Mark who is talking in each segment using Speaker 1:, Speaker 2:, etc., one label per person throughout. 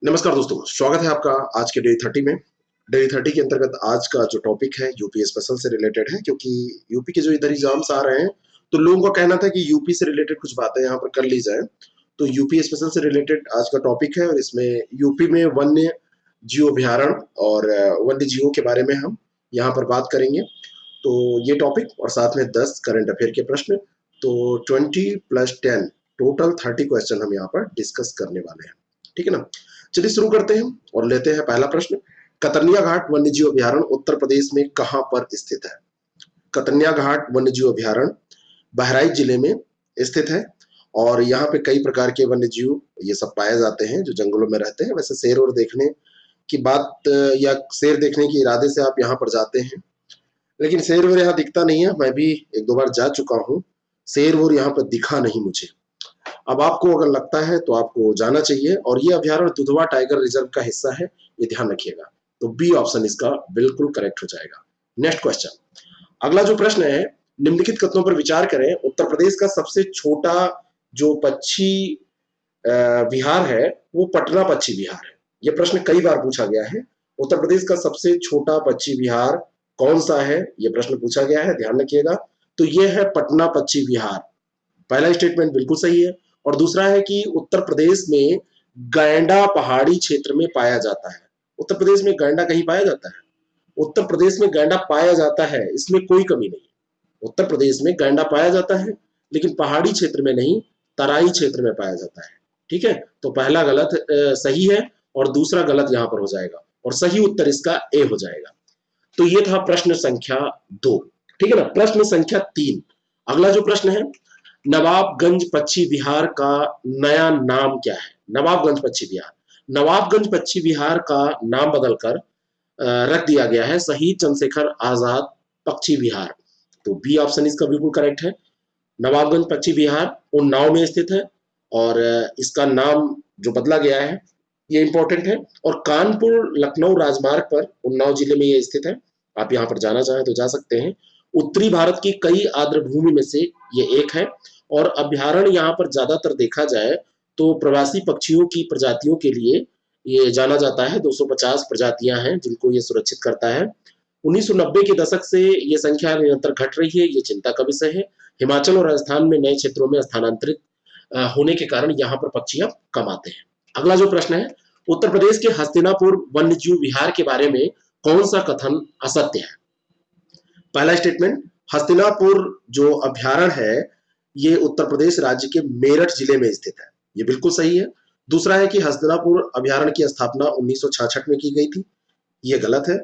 Speaker 1: नमस्कार दोस्तों, स्वागत है आपका आज के डे 30 में। डे 30 के अंतर्गत आज का जो टॉपिक है यूपी स्पेशल से रिलेटेड है, क्योंकि यूपी के जो इधर एग्जाम्स आ रहे हैं तो लोगों का कहना था कि यूपी से रिलेटेड कुछ बातें यहाँ पर कर ली जाए। तो यूपी स्पेशल से रिलेटेड आज का टॉपिक है और इसमें यूपी में वन्य जीव अभ्यारण्य और वन्य जीवों के बारे में हम यहाँ पर बात करेंगे। तो ये टॉपिक और साथ में 10 करंट अफेयर के प्रश्न, तो 20+10 टोटल 30 क्वेश्चन हम यहाँ पर डिस्कस करने वाले हैं। ठीक है ना, चलिए शुरू करते हैं और लेते हैं पहला प्रश्न। कतर्निया घाट वन्यजीव अभ्यारण्य उत्तर प्रदेश में कहां पर स्थित है? कतर्निया घाट वन्यजीव अभ्यारण्य बहराइच जिले में स्थित है और यहाँ पे कई प्रकार के वन्यजीव ये सब पाए जाते हैं जो जंगलों में रहते हैं। वैसे शेर और देखने की बात या शेर देखने के इरादे से आप यहाँ पर जाते हैं, लेकिन शेर वो यहाँ दिखता नहीं है। मैं भी एक दो बार जा चुका हूँ, शेर वो यहाँ पर दिखा नहीं मुझे। अब आपको अगर लगता है तो आपको जाना चाहिए और ये अभ्यारण्य दुधवा टाइगर रिजर्व का हिस्सा है, ये ध्यान रखिएगा। तो बी ऑप्शन इसका बिल्कुल करेक्ट हो जाएगा। नेक्स्ट क्वेश्चन, अगला जो प्रश्न है, निम्नलिखित कथनों पर विचार करें। उत्तर प्रदेश का सबसे छोटा जो पक्षी विहार है वो पटना पक्षी विहार है। ये प्रश्न कई बार पूछा गया है। उत्तर प्रदेश का सबसे छोटा पक्षी विहार कौन सा है, ये प्रश्न पूछा गया है, ध्यान रखिएगा। तो ये है पटना पक्षी विहार। पहला स्टेटमेंट बिल्कुल सही है। और दूसरा है कि उत्तर प्रदेश में गैंडा पहाड़ी क्षेत्र में पाया जाता है। उत्तर प्रदेश में गैंडा कहीं पाया जाता है? उत्तर प्रदेश में गैंडा पाया जाता है, इसमें कोई कमी नहीं। उत्तर प्रदेश में गैंडा पाया जाता है, लेकिन पहाड़ी क्षेत्र में नहीं, तराई क्षेत्र में पाया जाता है। ठीक है, तो पहला गलत सही है और दूसरा गलत यहां पर हो जाएगा और सही उत्तर इसका ए हो जाएगा। तो ये था प्रश्न संख्या 2। ठीक है ना। प्रश्न संख्या 3, अगला जो प्रश्न है, नवाबगंज पक्षी विहार का नया नाम क्या है? नवाबगंज पक्षी विहार, नवाबगंज पक्षी विहार का नाम बदलकर रख दिया गया है शहीद चंद्रशेखर आजाद पक्षी विहार। तो बी ऑप्शन इसका बिल्कुल करेक्ट है। नवाबगंज पक्षी विहार उन्नाव में स्थित है और इसका नाम जो बदला गया है ये इंपॉर्टेंट है। और कानपुर लखनऊ राजमार्ग पर उन्नाव जिले में ये स्थित है। आप यहाँ पर जाना चाहें तो जा सकते हैं। उत्तरी भारत की कई आर्द्र भूमि में से ये एक है और अभ्यारण्य यहाँ पर ज्यादातर देखा जाए तो प्रवासी पक्षियों की प्रजातियों के लिए ये जाना जाता है। 250 प्रजातियां हैं जिनको ये सुरक्षित करता है। 1990 के दशक से ये संख्या निरंतर घट रही है, ये चिंता का विषय है। हिमाचल और राजस्थान में नए क्षेत्रों में स्थानांतरित होने के कारण यहाँ पर पक्षी अब कम आते हैं। अगला जो प्रश्न है, उत्तर प्रदेश के हस्तिनापुर वन्यजीव विहार के बारे में कौन सा कथन असत्य है? पहला स्टेटमेंट, हस्तिनापुर जो अभ्यारण्य है ये उत्तर प्रदेश राज्य के मेरठ जिले में स्थित है, ये बिल्कुल सही है। दूसरा है कि हस्तिनापुर अभ्यारण्य की स्थापना 1966 में की गई थी, ये गलत है।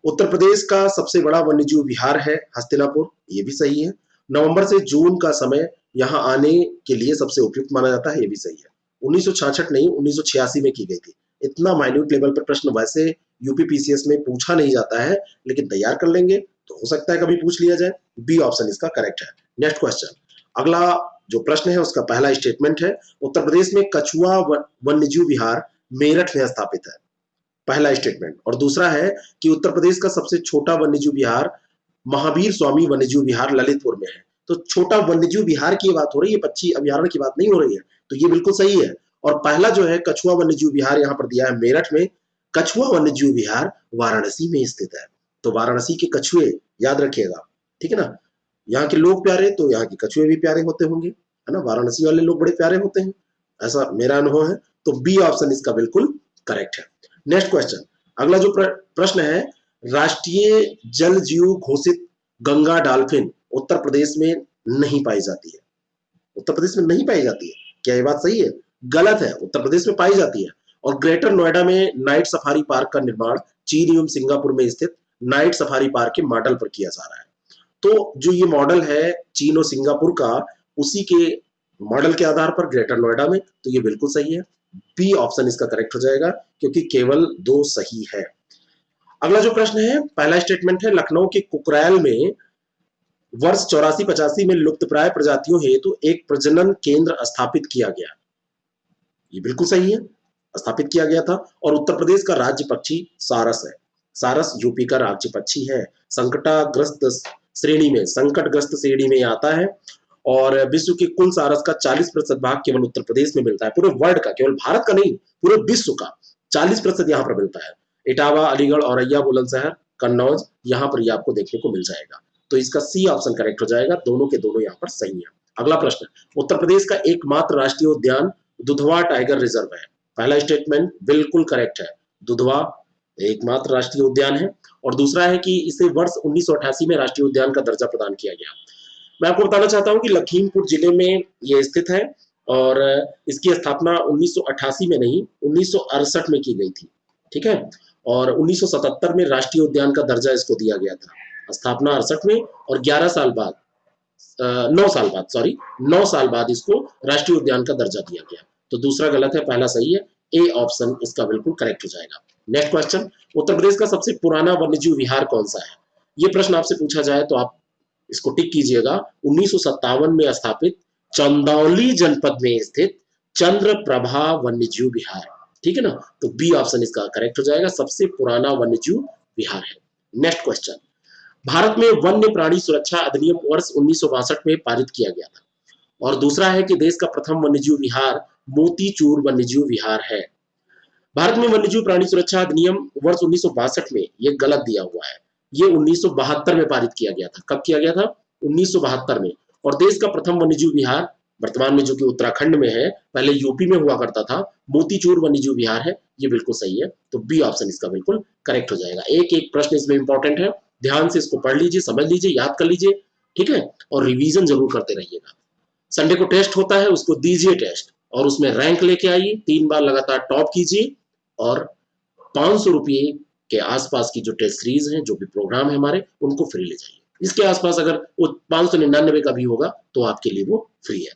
Speaker 1: उत्तर प्रदेश का सबसे बड़ा वन्यजीव विहार है हस्तिनापुर, ये भी सही है। नवंबर से जून का समय यहाँ आने के लिए सबसे उपयुक्त माना जाता है, ये भी सही है। 1966 नहीं, 1986 में की गई थी। इतना माइन्यूट लेवल पर प्रश्न वैसे यूपी पीसीएस में पूछा नहीं जाता है, लेकिन तैयार कर लेंगे तो हो सकता है कभी पूछ लिया जाए। बी ऑप्शन इसका करेक्ट है। नेक्स्ट क्वेश्चन, अगला जो प्रश्न है उसका पहला स्टेटमेंट है, उत्तर प्रदेश में कछुआ वन्यजीव विहार मेरठ में स्थापित है, पहला स्टेटमेंट। और दूसरा है कि उत्तर प्रदेश का सबसे छोटा वन्यजीव विहार महावीर स्वामी वन्यजीव विहार ललितपुर में है। तो छोटा वन्यजीव विहार की बात हो रही है, पक्षी अभ्यारण्य की बात नहीं हो रही है, तो ये बिल्कुल सही है। और पहला जो है कछुआ वन्यजीव विहार यहाँ पर दिया है मेरठ में। कछुआ वन्यजीव विहार वाराणसी में स्थित है, तो वाराणसी के कछुए याद रखिएगा। ठीक है ना, यहाँ के लोग प्यारे तो यहाँ के कछुए भी प्यारे होते होंगे, है ना। वाराणसी वाले लोग बड़े प्यारे होते हैं, ऐसा मेरा अनुभव है। तो बी ऑप्शन इसका बिल्कुल करेक्ट है। नेक्स्ट क्वेश्चन, अगला जो प्रश्न है, राष्ट्रीय जल जीव घोषित गंगा डॉल्फिन उत्तर प्रदेश में नहीं पाई जाती है। उत्तर प्रदेश में नहीं पाई जाती है, क्या ये बात सही है? गलत है, उत्तर प्रदेश में पाई जाती है। और ग्रेटर नोएडा में नाइट सफारी पार्क का निर्माण चीन एवं सिंगापुर में स्थित नाइट सफारी पार्क के मॉडल पर किया जा रहा है। तो जो ये मॉडल है चीन और सिंगापुर का, उसी के मॉडल के आधार पर ग्रेटर नोएडा में, तो ये बिल्कुल सही है। बी ऑप्शन इसका करेक्ट हो जाएगा क्योंकि केवल 2 सही है। अगला जो प्रश्न है, पहला स्टेटमेंट है, लखनऊ के कुकरैल में वर्ष 84-85 में लुप्तप्राय प्रजातियों हेतु एक प्रजनन केंद्र स्थापित किया गया, ये बिल्कुल सही है, स्थापित किया गया था। और उत्तर प्रदेश का राज्य पक्षी सारस है, सारस यूपी का राज्य पक्षी है। संकटग्रस्त श्रेणी में आता है और विश्व के कुल सारस का 40% भाग केवल उत्तर प्रदेश में मिलता है, पूरे वर्ल्ड का, केवल भारत का नहीं, पूरे विश्व का। 40% यहाँ पर मिलता है। इटावा, अलीगढ़, औरैया, बुलंदशहर, कन्नौज, यहाँ पर ये आपको देखने को मिल जाएगा। तो इसका सी ऑप्शन करेक्ट हो जाएगा, दोनों के दोनों यहाँ पर सही है। अगला प्रश्न, उत्तर प्रदेश का एकमात्र राष्ट्रीय उद्यान दुधवा टाइगर रिजर्व है। पहला स्टेटमेंट बिल्कुल करेक्ट है, दुधवा एकमात्र राष्ट्रीय उद्यान है। और दूसरा है कि इसे वर्ष 1988 में राष्ट्रीय उद्यान का दर्जा प्रदान किया गया। मैं आपको बताना चाहता हूं कि लखीमपुर जिले में ये स्थित है और इसकी स्थापना 1988 में नहीं 1968 में की गई थी, ठीक है। और 1977 में राष्ट्रीय उद्यान का दर्जा इसको दिया गया था, स्थापना 68 में, और 11 साल बाद 9 साल बाद, सॉरी 9 साल बाद इसको राष्ट्रीय उद्यान का दर्जा दिया गया। तो दूसरा गलत है, पहला सही है, ए ऑप्शन इसका बिल्कुल करेक्ट हो जाएगा। नेक्स्ट क्वेश्चन, उत्तर प्रदेश का सबसे पुराना वन्यजीव विहार कौन सा है? ये प्रश्न आपसे पूछा जाए तो आप इसको टिक कीजिएगा। 1957 में स्थापित चंदौली जनपद में स्थित चंद्रप्रभा वन्यजीव विहार, ठीक है ना। तो बी ऑप्शन इसका करेक्ट हो जाएगा, सबसे पुराना वन्यजीव विहार है। नेक्स्ट क्वेश्चन, भारत में वन्य प्राणी सुरक्षा अधिनियम वर्ष 1962 में पारित किया गया था। और दूसरा है कि देश का प्रथम वन्यजीव विहार मोतीचूर वन्यजीव विहार है। भारत में वन्यजीव प्राणी सुरक्षा अधिनियम वर्ष 1962 में, ये गलत दिया हुआ है, ये 1972 में पारित किया गया था। कब किया गया था? 1972 में। और देश का प्रथम वन्यजीव विहार वर्तमान में जो कि उत्तराखंड में है, पहले यूपी में हुआ करता था, मोतीचूर वन्यजीव विहार है। ये बिल्कुल सही है, तो बी ऑप्शन इसका बिल्कुल करेक्ट हो जाएगा। एक एक प्रश्न इसमें इंपॉर्टेंट है, ध्यान से इसको पढ़ लीजिए, समझ लीजिए, याद कर लीजिए, ठीक है। और रिवीजन जरूर करते रहिएगा। संडे को टेस्ट होता है, उसको दीजिए टेस्ट और उसमें रैंक लेके आइए, 3 बार लगातार टॉप कीजिए और 500 रुपये के आसपास की जो टेस्ट सीरीज है, जो भी प्रोग्राम है हमारे, उनको फ्री ले जाइए। इसके आसपास अगर वो 599 का भी होगा तो आपके लिए वो फ्री है।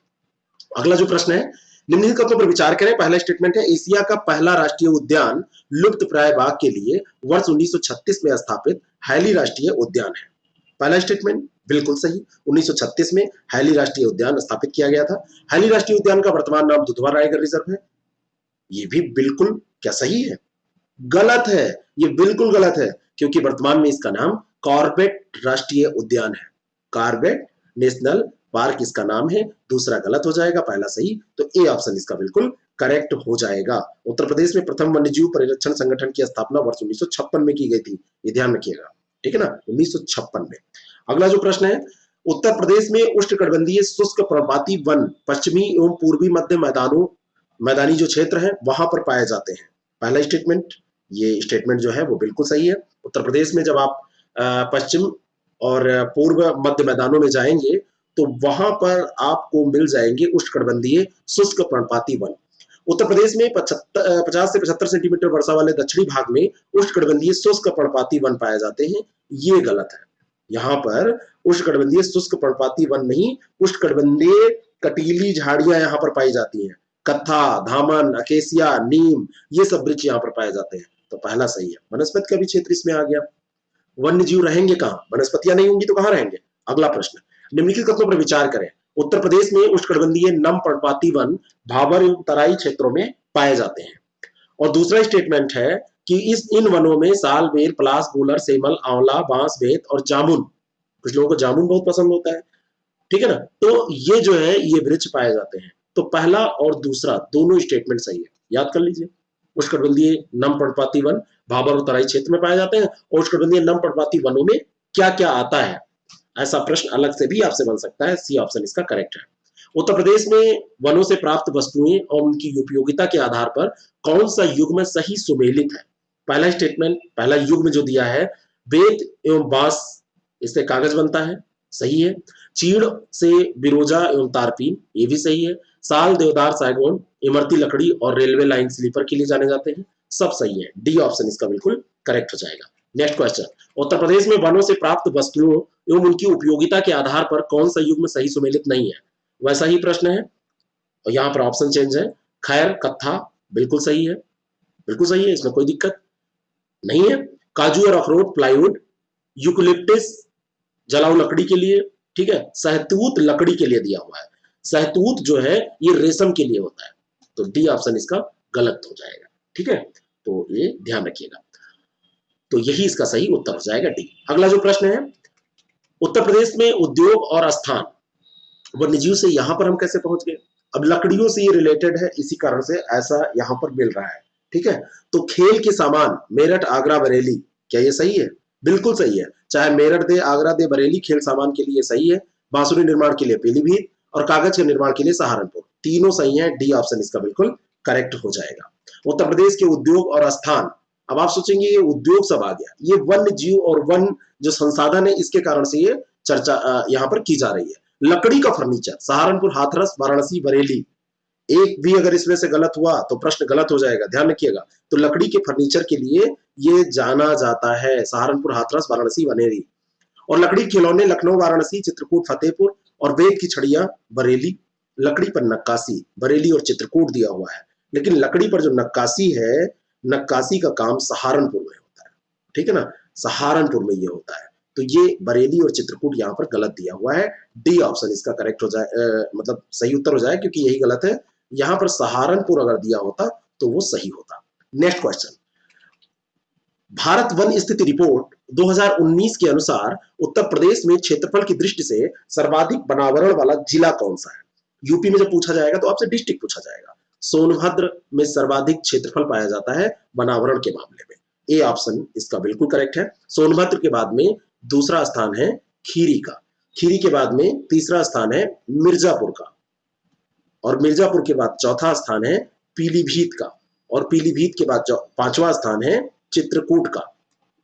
Speaker 1: अगला जो प्रश्न है, निम्नलिखित कथनों पर विचार करें। पहला स्टेटमेंट है, एशिया का पहला राष्ट्रीय उद्यान लुप्त प्राय बाघ के लिए वर्ष 1936 में स्थापित हैली राष्ट्रीय उद्यान है। पहला स्टेटमेंट बिल्कुल सही, 1936 में हैली राष्ट्रीय उद्यान स्थापित किया गया था। हैली राष्ट्रीय उद्यान का वर्तमान नाम दुधवा टाइगर रिजर्व है। ये भी बिल्कुल क्या सही है? गलत है, ये बिल्कुल गलत है, क्योंकि वर्तमान में इसका नाम कॉर्बेट राष्ट्रीय उद्यान है। कॉर्बेट नेशनल पार्क इसका नाम है। दूसरा गलत हो जाएगा, पहला सही, तो ए ऑप्शन इसका बिल्कुल करेक्ट हो जाएगा। उत्तर प्रदेश में प्रथम वन्यजीव परिरक्षण संगठन की स्थापना वर्ष 1956 में की गई थी, ये ध्यान रखिएगा, ठीक है ना, 1956 में। अगला जो प्रश्न है, उत्तर प्रदेश में उष्णकटिबंधीय शुष्क पर्णपाती वन पश्चिमी एवं पूर्वी मध्य मैदानी जो क्षेत्र है वहां पर पाए जाते हैं। पहला स्टेटमेंट, ये स्टेटमेंट जो है वो बिल्कुल सही है। उत्तर प्रदेश में जब आप पश्चिम और पूर्व मध्य मैदानों में जाएंगे तो वहां पर आपको मिल जाएंगे उष्णकटिबंधीय शुष्क पर्णपाती वन। उत्तर प्रदेश में 50 से 75 सेंटीमीटर वर्षा वाले दक्षिणी भाग में उष्णकटिबंधीय शुष्क पर्णपाती वन पाए जाते हैं, ये गलत है। यहाँ पर उष्णकटिबंधीय शुष्क पर्णपाती वन नहीं, उष्णकटिबंधीय कटीली झाड़ियां यहाँ पर पाई जाती हैं। कत्था, धामन, अकेसिया, नीम, ये सब वृक्ष यहाँ पर पाए जाते हैं, तो पहला सही है। वनस्पति का भी क्षेत्र इसमें आ गया। वन्य जीव रहेंगे कहाँ? वनस्पतियां नहीं होंगी तो कहाँ रहेंगे? अगला प्रश्न, निम्नलिखित कथनों पर विचार करें। उत्तर प्रदेश में उष्णकटिबंधीय नम पर्णपाती वन भाबर एवं तराई क्षेत्रों में पाए जाते हैं। और दूसरा स्टेटमेंट है कि इन वनों में साल, बेर, पलास, गूलर, सेमल, आंवला, बांस, बेत और जामुन, कुछ लोगों को जामुन बहुत पसंद होता है, ठीक है ना, तो ये जो है ये वृक्ष पाए जाते हैं। तो पहला और दूसरा दोनों स्टेटमेंट सही है, याद कर लीजिए। उष्णकटिबंधीय नम पर्णपाती वन भाबर और तराई क्षेत्र में पाए जाते हैं। और उष्णकटिबंधीय नम पर्णपाती वनों में क्या क्या आता है, ऐसा प्रश्न अलग से भी आपसे बन सकता है। सी ऑप्शन इसका करेक्ट है। उत्तर प्रदेश में वनों से प्राप्त वस्तुएं और उनकी उपयोगिता के आधार पर कौन सा युग्म सही सुमेलित है? पहला स्टेटमेंट, पहला युग्म जो दिया है, बेत एवं बांस, इससे कागज बनता है, सही है। चीड़ से बिरोजा एवं तारपीन, ये भी सही है। साल, देवदार, सागौन, इमरती लकड़ी और रेलवे लाइन स्लीपर के लिए जाने जाते हैं, सब सही है। डी ऑप्शन इसका बिल्कुल करेक्ट हो जाएगा। नेक्स्ट क्वेश्चन, उत्तर प्रदेश में वनों से प्राप्त वस्तुओं एवं उनकी उपयोगिता के आधार पर कौन सा युग्म सही सुमेलित नहीं है? वैसा ही प्रश्न है और यहाँ पर ऑप्शन चेंज है। खैर, कत्था बिल्कुल सही है, बिल्कुल सही है, इसमें कोई दिक्कत नहीं है। काजू और अखरोट प्लाईवुड, यूकलिप्टिस जलाऊ लकड़ी के लिए, ठीक है। सहतूत लकड़ी के लिए दिया हुआ है, सहतूत जो है ये रेशम के लिए होता है, तो डी ऑप्शन इसका गलत हो जाएगा, ठीक है, तो ये ध्यान रखिएगा। तो यही इसका सही उत्तर हो जाएगा, डी। अगला जो प्रश्न है, उत्तर प्रदेश में उद्योग और स्थान वन्यजीव से यहां पर हम कैसे पहुंच गए? अब लकड़ियों से ये रिलेटेड है, इसी कारण से ऐसा यहां पर मिल रहा है। ठीक है। तो खेल के सामान मेरठ, आगरा, बरेली, क्या ये सही है? बिल्कुल सही है। चाहे मेरठ दे, आगरा दे, बरेली, खेल सामान के लिए सही है। बांसुरी निर्माण के लिए पीलीभीत और कागज के निर्माण के लिए सहारनपुर, तीनों सही है। डी ऑप्शन इसका बिल्कुल करेक्ट हो जाएगा। उत्तर प्रदेश के उद्योग और स्थान, अब आप सोचेंगे ये उद्योग सब आ गया, ये वन्य जीव और वन जो संसाधन है इसके कारण से ये चर्चा यहाँ पर की जा रही है। लकड़ी का फर्नीचर सहारनपुर, हाथरस, वाराणसी, बरेली, एक भी अगर इसमें से गलत हुआ तो प्रश्न गलत हो जाएगा, ध्यान रखिएगा। तो लकड़ी के फर्नीचर के लिए ये जाना जाता है, सहारनपुर, हाथरस, वाराणसी, बरेली। और लकड़ी के खिलौने लखनऊ, वाराणसी, चित्रकूट, फतेहपुर और वेद की छड़ियां बरेली। लकड़ी पर नक्काशी बरेली और चित्रकूट दिया हुआ है, लेकिन लकड़ी पर जो नक्काशी है, नक्काशी का काम सहारनपुर में होता है, ठीक है ना, सहारनपुर में ये होता है। तो ये बरेली और चित्रकूट यहाँ पर गलत दिया हुआ है। डी ऑप्शन इसका करेक्ट हो जाए, मतलब सही उत्तर हो जाए, क्योंकि यही गलत है। यहाँ पर सहारनपुर अगर दिया होता तो वो सही होता। नेक्स्ट क्वेश्चन, भारत वन स्थिति रिपोर्ट 2019 के अनुसार उत्तर प्रदेश में क्षेत्रफल की दृष्टि से सर्वाधिक वनावरण वाला जिला कौन सा है? यूपी में जब पूछा जाएगा तो आपसे डिस्ट्रिक्ट पूछा जाएगा। सोनभद्र में सर्वाधिक क्षेत्रफल पाया जाता है वनावरण के मामले में। ए ऑप्शन इसका बिल्कुल करेक्ट है। सोनभद्र के बाद में दूसरा स्थान है खीरी का, खीरी के बाद में तीसरा स्थान है मिर्जापुर का, और मिर्जापुर के बाद चौथा स्थान है पीलीभीत का, और पीलीभीत के बाद पांचवा स्थान है चित्रकूट का,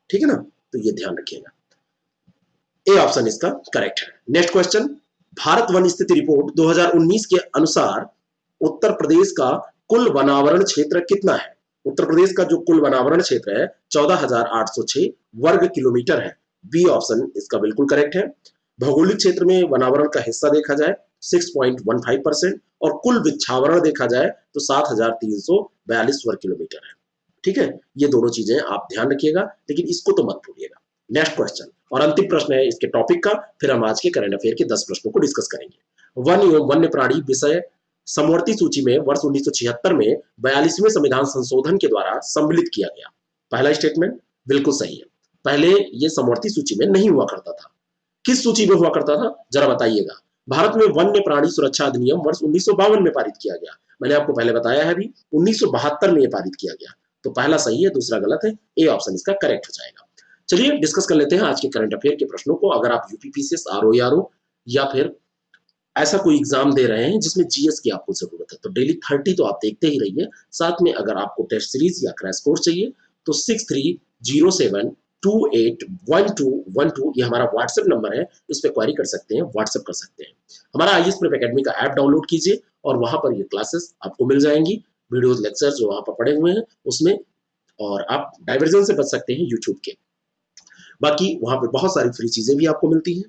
Speaker 1: ठीक है ना। तो ये ध्यान रखिएगा, ए ऑप्शन इसका करेक्ट है। नेक्स्ट क्वेश्चन, भारत वन स्थिति रिपोर्ट 2019 के अनुसार उत्तर प्रदेश का कुल वनावरण क्षेत्र कितना है? उत्तर प्रदेश का जो कुल वनावरण क्षेत्र है 14,806 वर्ग किलोमीटर है। बी ऑप्शन इसका बिल्कुल करेक्ट है। भौगोलिक क्षेत्र में वनावरण का हिस्सा देखा जाए 6.15% और कुल वृक्षावरण देखा जाए तो 7,342 वर्ग किलोमीटर है, ठीक है। ये दोनों चीजें आप ध्यान रखिएगा, लेकिन इसको तो मत भूलिएगा। नेक्स्ट क्वेश्चन और अंतिम प्रश्न है इसके टॉपिक का, फिर हम आज के करंट अफेयर के 10 प्रश्नों को डिस्कस करेंगे। वन एवं वन्य प्राणी विषय समवर्ती सूची में वर्ष 1976 में 42वें संविधान संशोधन के द्वारा सम्मिलित किया गया। पहला स्टेटमेंट बिल्कुल सही है। पहले ये समवर्ती सूची में नहीं हुआ करता था। किस सूची में हुआ करता था जरा बताइएगा। भारत में वन्य प्राणी सुरक्षा अधिनियम वर्ष 1952 में पारित किया गया। मैंने आपको पहले बताया है अभी 1972 में ये पारित किया गया। तो पहला सही है, दूसरा गलत है। ए ऑप्शन इसका करेक्ट हो जाएगा। चलिए डिस्कस कर लेते हैं आज के करंट अफेयर के प्रश्नों को। अगर आप यूपीपीसीएस, आरओ या फिर ऐसा कोई एग्जाम दे रहे हैं जिसमें जीएस की आपको जरूरत है तो डेली 30 तो आप देखते ही रहिए। साथ में अगर आपको टेस्ट सीरीज या क्रैश कोर्स चाहिए तो 6307281212 ये हमारा व्हाट्सएप नंबर है, इस पर क्वारी कर सकते हैं, व्हाट्सएप कर सकते हैं। हमारा आईएएस प्रेप एकेडमी का ऐप डाउनलोड कीजिए और वहां पर ये क्लासेस आपको मिल जाएंगी, वीडियोस लेक्चर जो वहां पर पड़े हुए हैं उसमें, और आप डाइवर्जन से बच सकते हैं यूट्यूब के। बाकी वहां पे बहुत सारी फ्री चीजें भी आपको मिलती हैं,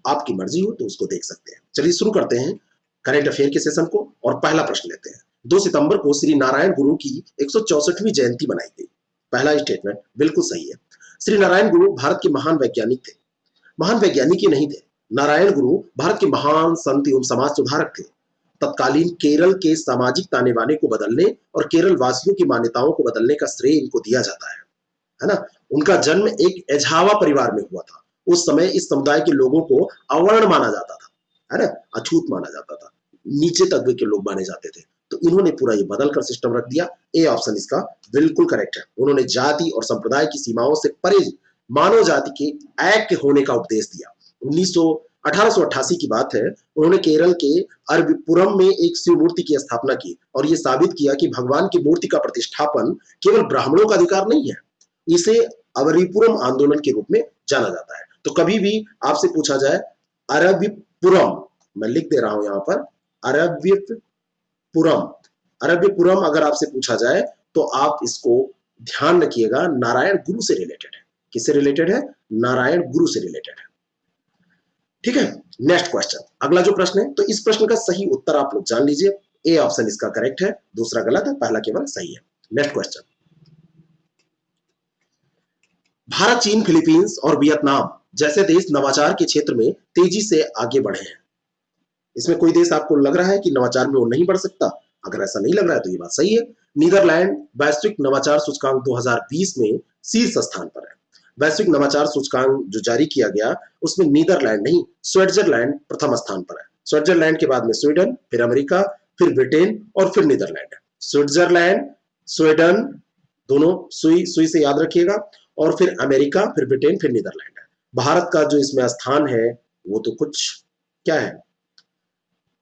Speaker 1: आपकी मर्जी हो तो उसको देख सकते हैं। चलिए शुरू करते हैं करंट अफेयर के सेशन को और पहला प्रश्न लेते हैं। 2 सितंबर को श्री नारायण गुरु की 164वीं जयंती मनाई गई। पहला स्टेटमेंट बिल्कुल सही है। श्री नारायण गुरु भारत के महान वैज्ञानिक थे। महान वैज्ञानिक ही नहीं थे, नारायण गुरु भारत के महान संत एवं समाज सुधारक थे। तत्कालीन केरल के सामाजिक ताने बाने को बदलने और केरल वासियों की मान्यताओं को बदलने का श्रेय इनको दिया जाता है ना। उनका जन्म एक एझावा परिवार में हुआ था। उस समय इस समुदाय के लोगों को अवर्ण माना जाता था, है ना, अछूत माना जाता था, नीचे तबके के लोग माने जाते थे। तो इन्होंने पूरा ये बदल कर सिस्टम रख दिया। ए ऑप्शन इसका बिल्कुल करेक्ट है। उन्होंने जाति और संप्रदाय की सीमाओं से परे मानव जाति के ऐक्य होने का उपदेश दिया। 1888 की बात है, उन्होंने केरल के अरविपुरम में एक शिव मूर्ति की स्थापना की और यह साबित किया कि भगवान की मूर्ति का प्रतिष्ठापन केवल ब्राह्मणों का अधिकार नहीं है। इसे अरविपुरम आंदोलन के रूप में जाना जाता है। तो कभी भी आपसे पूछा जाए अरविपुरम, मैं लिख दे रहा हूं यहां पर अरविपुरम, अरविपुरम अगर आपसे पूछा जाए तो आप इसको ध्यान रखिएगा, नारायण गुरु से रिलेटेड है। किससे रिलेटेड है? नारायण गुरु से रिलेटेड है, ठीक है। नेक्स्ट क्वेश्चन, अगला जो प्रश्न है, तो इस प्रश्न का सही उत्तर आप लोग जान लीजिए। ए ऑप्शन इसका करेक्ट है, दूसरा गलत है, पहला केवल सही है। नेक्स्ट क्वेश्चन, भारत, चीन, फिलीपींस और वियतनाम जैसे देश नवाचार के क्षेत्र में तेजी से आगे बढ़े हैं। इसमें कोई देश आपको लग रहा है कि नवाचार में वो नहीं बढ़ सकता? अगर ऐसा नहीं लग रहा है तो ये बात सही है। नीदरलैंड वैश्विक नवाचार सूचकांक 2020 में शीर्ष स्थान पर है। वैश्विक नवाचार सूचकांक जो जारी किया गया उसमें नीदरलैंड नहीं, स्विट्जरलैंड प्रथम स्थान पर है। स्विट्जरलैंड के बाद में स्वीडन, फिर अमेरिका, फिर ब्रिटेन और फिर नीदरलैंड है। स्विट्जरलैंड, स्वीडन, दोनों सुई सुई से याद रखिएगा, और फिर अमेरिका, फिर ब्रिटेन, फिर नीदरलैंड है। भारत का जो इसमें स्थान है वो तो कुछ क्या है,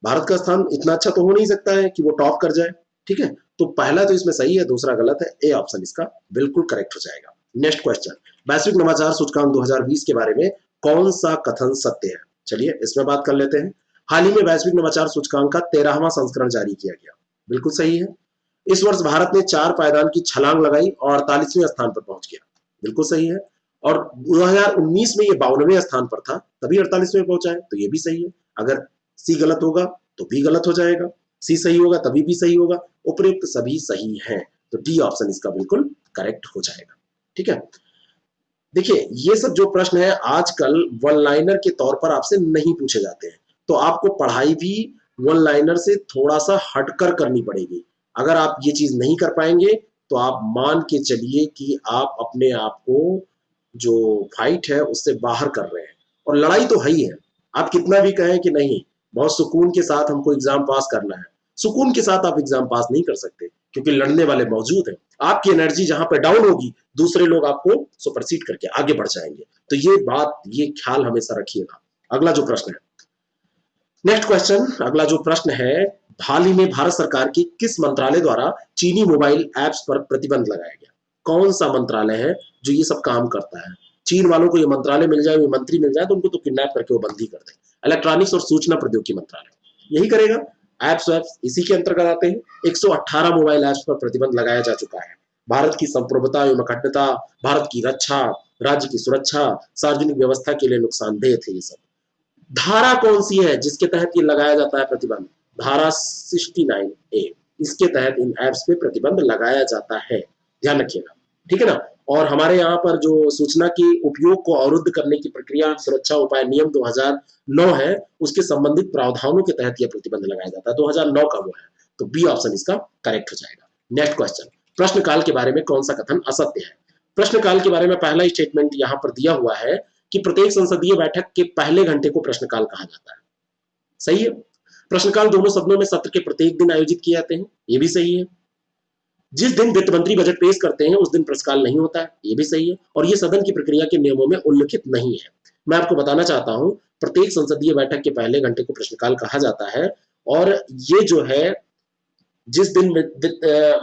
Speaker 1: भारत का स्थान इतना अच्छा तो हो नहीं सकता है कि वो टॉप कर जाए। ठीक है, तो पहला तो इसमें सही है, दूसरा गलत है। ए ऑप्शन इसका बिल्कुल करेक्ट हो जाएगा। नेक्स्ट क्वेश्चन, वैश्विक नवाचार सूचकांक 2020 के बारे में कौन सा कथन सत्य है? चलिए इसमें बात कर लेते हैं। हाल ही में वैश्विक नवाचार सूचकांक का 13वां संस्करण जारी किया गया, बिल्कुल सही है। इस वर्ष भारत ने 4 पायदान की छलांग लगाई और 48वें स्थान पर पहुंच गया, बिल्कुल सही है। और 2019 में ये 52वें स्थान पर था, तभी 48वें पहुंचा है, तो ये भी सही है। अगर सी गलत होगा तो बी गलत हो जाएगा, सी सही होगा तभी बी सही होगा, उपयुक्त सभी सही हैं, तो डी ऑप्शन इसका बिल्कुल करेक्ट हो जाएगा। ठीक है, देखिए ये सब जो प्रश्न है आजकल वन लाइनर के तौर पर आपसे नहीं पूछे जाते हैं, तो आपको पढ़ाई भी वन लाइनर से थोड़ा सा हटकर करनी पड़ेगी। अगर आप ये चीज नहीं कर पाएंगे तो आप मान के चलिए कि आप अपने आप को जो फाइट है उससे बाहर कर रहे हैं, और लड़ाई तो है ही है। आप कितना भी कहें कि नहीं बहुत सुकून के साथ हमको एग्जाम पास करना है, सुकून के साथ आप एग्जाम पास नहीं कर सकते, क्योंकि लड़ने वाले मौजूद हैं। आपकी एनर्जी जहां पे डाउन होगी दूसरे लोग आपको सुपरसीड करके आगे बढ़ जाएंगे, तो ये बात, ये ख्याल हमेशा रखिएगा। अगला जो प्रश्न है, नेक्स्ट क्वेश्चन, अगला जो प्रश्न है, हाल ही में भारत सरकार की किस मंत्रालय द्वारा चीनी मोबाइल एप्स पर प्रतिबंध लगाया गया? कौन सा मंत्रालय है जो ये सब काम करता है? चीन वालों को ये मंत्रालय मिल जाए, ये मंत्री मिल जाए, तो उनको तो किडनैप करके वो बंदी कर दें। इलेक्ट्रॉनिक्स और सूचना प्रौद्योगिकी मंत्रालय यही करेगा। एप्स वैप्स इसी के अंतर्गत आते हैं। 118 मोबाइल एप्स पर प्रतिबंध लगाया जा चुका है। भारत की संप्रभुता एवं अखंडता, भारत की रक्षा, राज्य की सुरक्षा, सार्वजनिक व्यवस्था के लिए नुकसानदेह थे ये सब। धारा कौन सी है जिसके तहत ये लगाया जाता है प्रतिबंध? धारा 69A, इसके तहत इन एप्स पे प्रतिबंध लगाया जाता है, ध्यान रखिएगा। ठीक है ना। और हमारे यहाँ पर जो सूचना की उपयोग को अवरुद्ध करने की प्रक्रिया सुरक्षा उपाय नियम 2009 है, उसके संबंधित प्रावधानों के तहत यह प्रतिबंध लगाया जाता है। 2009 का वो है, तो बी ऑप्शन इसका करेक्ट हो जाएगा। नेक्स्ट क्वेश्चन, प्रश्नकाल के बारे में कौन सा कथन असत्य है? प्रश्नकाल के बारे में पहला स्टेटमेंट यहाँ पर दिया हुआ है कि प्रत्येक संसदीय बैठक के पहले घंटे को प्रश्नकाल कहा जाता है, सही है। प्रश्नकाल दोनों सदनों में सत्र के प्रत्येक दिन आयोजित किए जाते हैं, ये भी सही है। जिस दिन वित्त मंत्री बजट पेश करते हैं उस दिन प्रश्नकाल नहीं होता है, ये भी सही है। और ये सदन की प्रक्रिया के नियमों में उल्लिखित नहीं है। मैं आपको बताना चाहता हूं, प्रत्येक संसदीय बैठक के पहले घंटे को प्रश्नकाल कहा जाता है, और ये जो है जिस दिन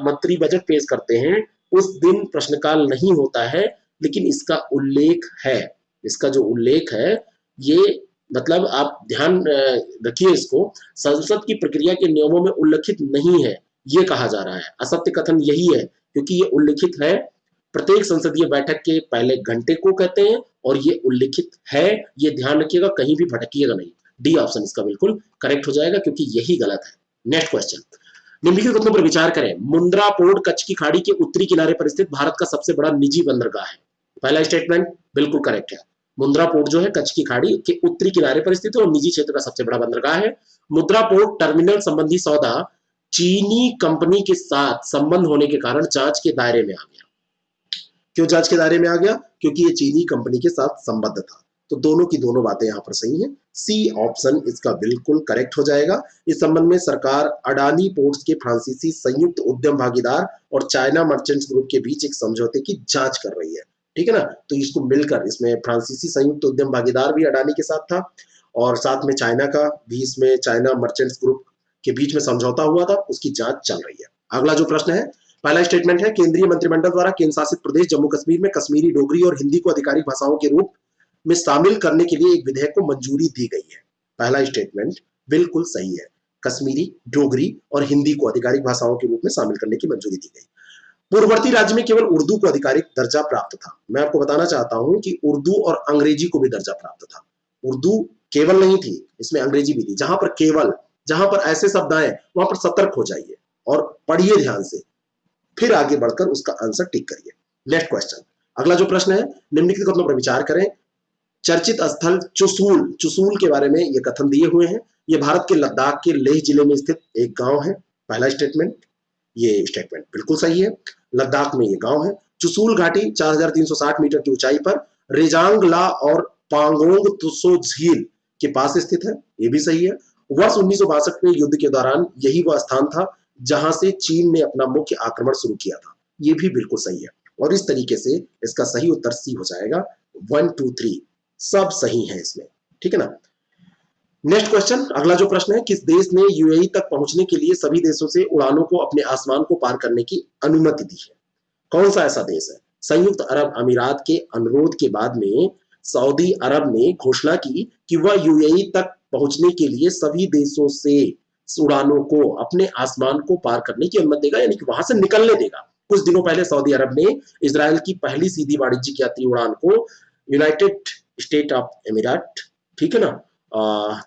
Speaker 1: मंत्री बजट पेश करते हैं उस दिन प्रश्नकाल नहीं होता है, लेकिन इसका उल्लेख है। इसका जो उल्लेख है ये मतलब आप ध्यान रखिए इसको, संसद की प्रक्रिया के नियमों में उल्लिखित नहीं है ये कहा जा रहा है। असत्य कथन यही है, क्योंकि ये उल्लिखित है। प्रत्येक संसदीय बैठक के पहले घंटे को कहते हैं और ये उल्लिखित है, ये ध्यान रखिएगा, कहीं भी भटकिएगा नहीं। डी ऑप्शन इसका बिल्कुल करेक्ट हो जाएगा, क्योंकि यही गलत है। नेक्स्ट क्वेश्चन, निम्नलिखित कथनों पर विचार करें। मुंद्रा पोर्ट कच्छ की खाड़ी के उत्तरी किनारे पर स्थित भारत का सबसे बड़ा निजी बंदरगाह है। पहला स्टेटमेंट बिल्कुल करेक्ट है। मुंद्रा पोर्ट जो है कच्छ की खाड़ी के उत्तरी किनारे पर स्थित है और निजी क्षेत्र का सबसे बड़ा बंदरगाह है। मुंद्रा पोर्ट टर्मिनल संबंधी सौदा चीनी कंपनी के साथ संबंध होने के कारण जांच के दायरे में आ गया। क्यों जांच के दायरे में आ गया? क्योंकि ये चीनी कंपनी के साथ संबद्ध था। तो दोनों की दोनों बातें यहां पर सही हैं। सी ऑप्शन इसका बिल्कुल करेक्ट हो जाएगा। इस संबंध में सरकार अडानी पोर्ट्स के फ्रांसीसी संयुक्त उद्यम भागीदार और चाइना मर्चेंट्स ग्रुप के बीच एक समझौते की जांच कर रही है। ठीक है ना, तो इसको मिलकर, इसमें फ्रांसीसी संयुक्त उद्यम भागीदार भी अडानी के साथ था और साथ में चाइना का भी, इसमें चाइना मर्चेंट्स ग्रुप के बीच में समझौता हुआ था, उसकी जांच चल रही है। अगला जो प्रश्न है, पहला स्टेटमेंट है, केंद्रीय मंत्रिमंडल द्वारा केंद्र शासित प्रदेश जम्मू कश्मीर में कश्मीरी डोगरी और हिंदी को आधिकारिक भाषाओं के रूप में शामिल करने के लिए एक विधेयक को मंजूरी दी गई है। पहला स्टेटमेंट बिल्कुल सही है। कश्मीरी, डोगरी और हिंदी को आधिकारिक भाषाओं के रूप में शामिल करने की मंजूरी दी गई। पूर्ववर्ती राज्य में केवल उर्दू को आधिकारिक दर्जा प्राप्त था। मैं आपको बताना चाहता हूं कि उर्दू और अंग्रेजी को भी दर्जा प्राप्त था। उर्दू केवल नहीं थी, इसमें अंग्रेजी भी थी। जहां पर केवल, जहां पर ऐसे शब्द आए वहां पर सतर्क हो जाइए और पढ़िए ध्यान से, फिर आगे बढ़कर उसका आंसर टिक करिए। नेक्स्ट क्वेश्चन, अगला जो प्रश्न है, निम्नलिखित कथनों पर विचार करें। चर्चित स्थल चुसूल, चुसूल के बारे में ये कथन दिए हुए हैं। ये भारत के लद्दाख के लेह जिले में स्थित एक गांव है। पहला स्टेटमेंट, ये स्टेटमेंट बिल्कुल सही है। लद्दाख में ये गांव है। चुसूल घाटी 4360 मीटर की ऊंचाई पर रेजांगला और पांगोंग तुसो झील के पास स्थित है, ये भी सही है। वर्ष 1962 में युद्ध के दौरान यही वह स्थान था जहां से चीन ने अपना मुख्य आक्रमण शुरू किया था। ये भी बिल्कुल सही है और इस तरीके से इसका सही उत्तर सी हो जाएगा। 1 2 3 सब सही है इसमें, ठीक है ना। नेक्स्ट क्वेश्चन, अगला जो प्रश्न है, किस देश ने यूएई तक पहुंचने के लिए सभी देशों से उड़ानों को अपने आसमान को पार करने की अनुमति दी है? कौन सा ऐसा देश है? संयुक्त अरब अमीरात के अनुरोध के बाद में सऊदी अरब ने घोषणा की कि वह यूएई तक पहुंचने के लिए सभी देशों से उड़ानों को अपने आसमान को पार करने की अनुमति देगा, यानी कि वहां से निकलने देगा। कुछ दिनों पहले सऊदी अरब ने इजराइल की पहली सीधी वाणिज्यिक यात्री उड़ान को यूनाइटेड स्टेट ऑफ एमिरेट, ठीक है ना,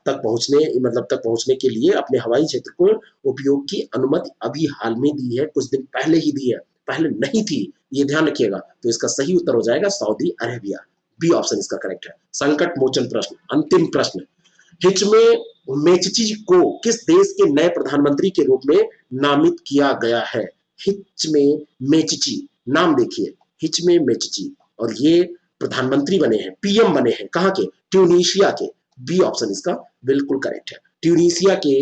Speaker 1: तक पहुंचने के लिए अपने हवाई क्षेत्र को उपयोग की अनुमति अभी हाल में दी है, कुछ दिन पहले ही दी है, पहले नहीं थी, ये ध्यान रखिएगा। तो इसका सही उत्तर हो जाएगा सऊदी अरेबिया, बी ऑप्शन इसका करेक्ट है। संकट मोचन प्रश्न, अंतिम प्रश्न, हिचमे मेचची को किस देश के नए प्रधानमंत्री के रूप में नामित किया गया है? हिचमे मेचची, नाम देखिए, हिचमे मेचची, और ये प्रधानमंत्री बने हैं, पीएम बने हैं, कहां के? ट्यूनीशिया के, बी ऑप्शन इसका बिल्कुल करेक्ट है। ट्यूनीशिया के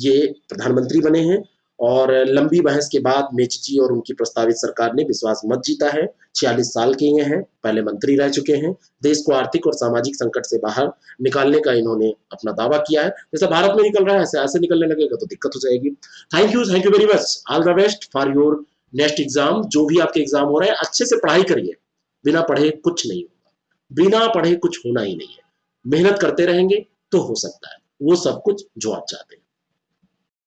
Speaker 1: ये प्रधानमंत्री बने हैं और लंबी बहस के बाद मेचची और उनकी प्रस्तावित सरकार ने विश्वास मत जीता है। 46 साल के ये हैं, पहले मंत्री रह चुके हैं, देश को आर्थिक और सामाजिक संकट से बाहर निकालने का इन्होंने अपना दावा किया है। जैसा भारत में निकल रहा है ऐसे निकलने लगेगा तो दिक्कत हो जाएगी। Thank you very much, all the best for your next exam. जो भी आपके एग्जाम हो रहे हैं अच्छे से पढ़ाई करिए, बिना पढ़े कुछ नहीं होगा, बिना पढ़े कुछ होना ही नहीं है। मेहनत करते रहेंगे तो हो सकता है वो सब कुछ जो आप चाहते हैं।